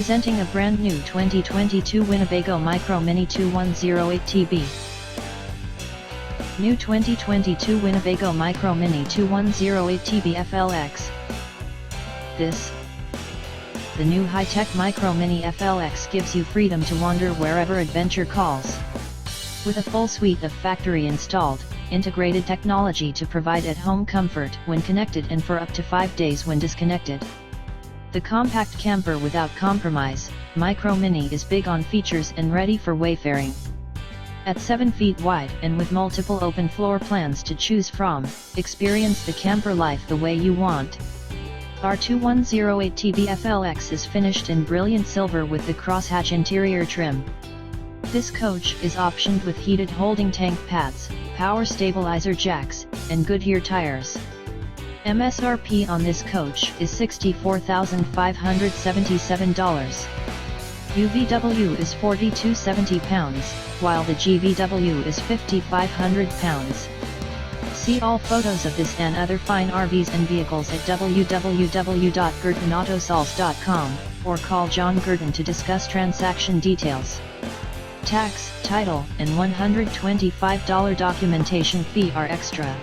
Presenting a brand new 2022 Winnebago Micro Minnie 2108TB. New 2022 Winnebago Micro Minnie 2108TB FLX. The new high-tech Micro Minnie FLX gives you freedom to wander wherever adventure calls. With a full suite of factory-installed, integrated technology to provide at-home comfort when connected and for up to 5 days when disconnected. The compact camper without compromise, Micro Minnie is big on features and ready for wayfaring. At 7 feet wide and with multiple open floor plans to choose from, experience the camper life the way you want. Our 2108TB FLX is finished in brilliant silver with the crosshatch interior trim. This coach is optioned with heated holding tank pads, power stabilizer jacks, and Goodyear tires. MSRP on this coach is $64,577. UVW is 4,270 pounds, while the GVW is 5,500 pounds. See all photos of this and other fine RVs and vehicles at www.gurdonautosols.com, or call John Gurdon to discuss transaction details. Tax, title, and $125 documentation fee are extra.